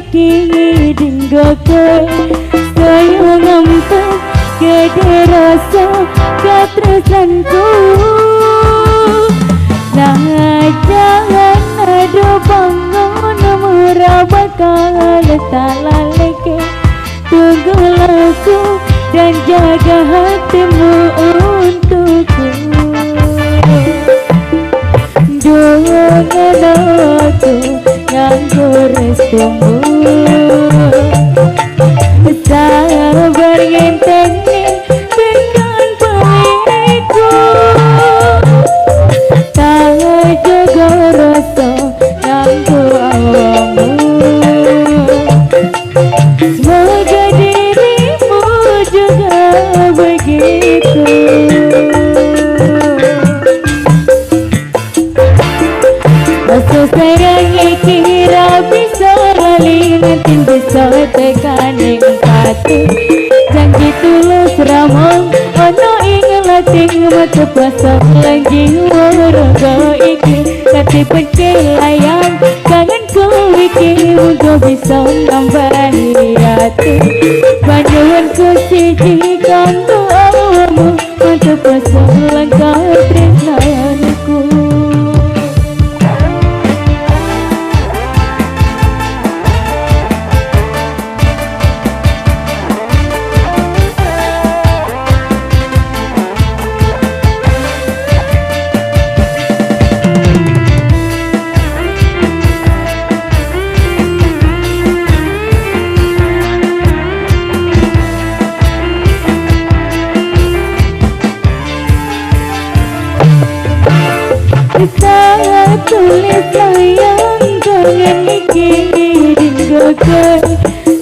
iki dinggoke saya ngempet gede rasa katresanku nah jangan ada bangun murah bakal tak laleke tunggu aku dan jaga hatimu untukku dengan aku yang restumu sabar ngenteni tekan pemilikku tak jaga rasa yang awamu semoga dirimu juga begitu rasa sayang kira bisa ngalingatin bisa tekaning hati janji tulus ramong ono ing lating mata pasang lagi waraga iki kati pencelayang kangen ku iki muga bisa nambahi hati banjuan ku siji kanggo awamu mata pasang langkah tresnayanku saya tulis sayang kangen iki dinggoke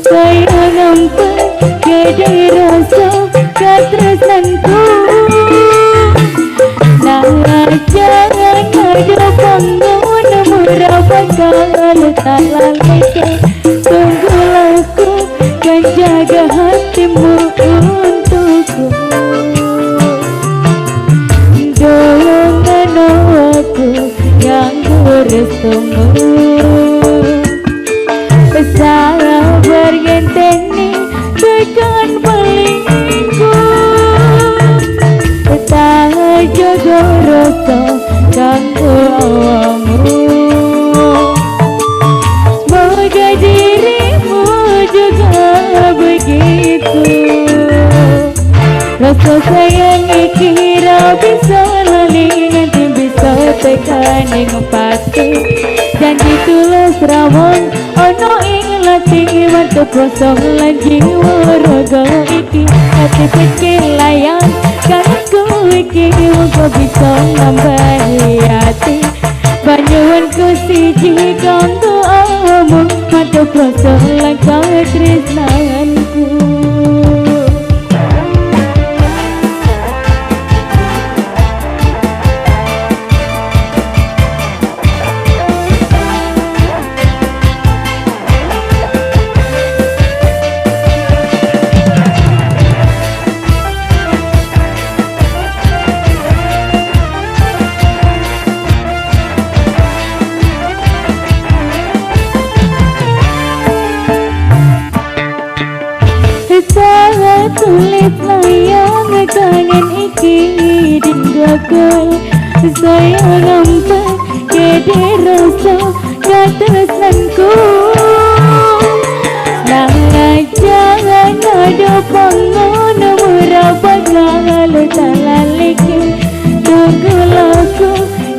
saya nampak gede rasa katresanku nah jangan ada bangun murah bakal tak laleke tunggu aku kan jaga hatimu untukku yang restumu sabar ngenteni tekan pelingku tak jaga rasa kanggo awamu semoga dirimu juga begitu rasa sayang kira bisa lalingan bisa tekaning pati janji tulus ramon ono ing lati mata kosong lagi waraga iki hati pencelayang kangenku iki muga bisa nambahi hati banjuan ku siji kanggo awamu mata kosong langkah tresnayanku saya tulis layang kangen iki dinggoke saya nampak gede rasa katresanku nah jangan ada bangun murah bakal tak laleke tunggu aku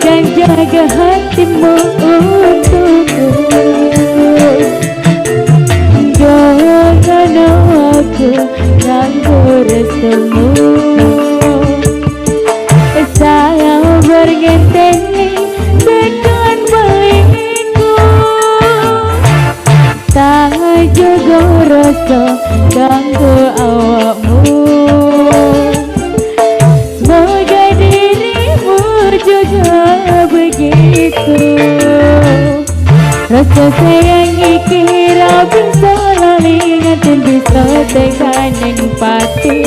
dan jaga hatimu untukku jangan aku ganggu restumu sayang bergenteni tekan pelingku tak jaga rasa ganggu awakmu semoga dirimu juga begitu rasa sayang kira bisa lalingatin bisa tekaning pati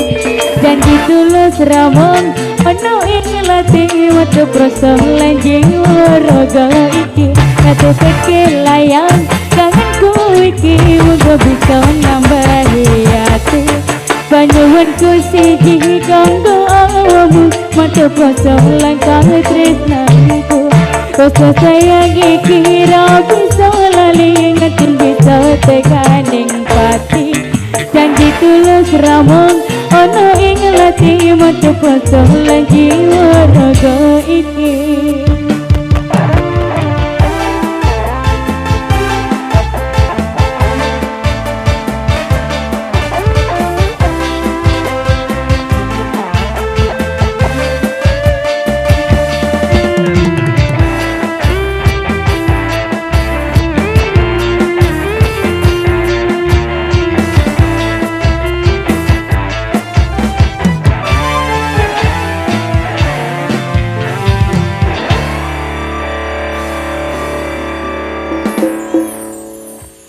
janji tulus ramong ono ing lati mata prosong lanjing waraga iki kate pekelayang kangenku iki muga bisa nambahi hati Panyuwunku siji kanggo awamu mata poso langkah tresnaku Rasa sayang iki ra bisa lali ngatin bisa tekaning pati Janji tulus ramong ono ing lati mata poso lang jiwa raga iki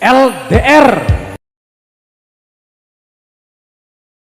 LDR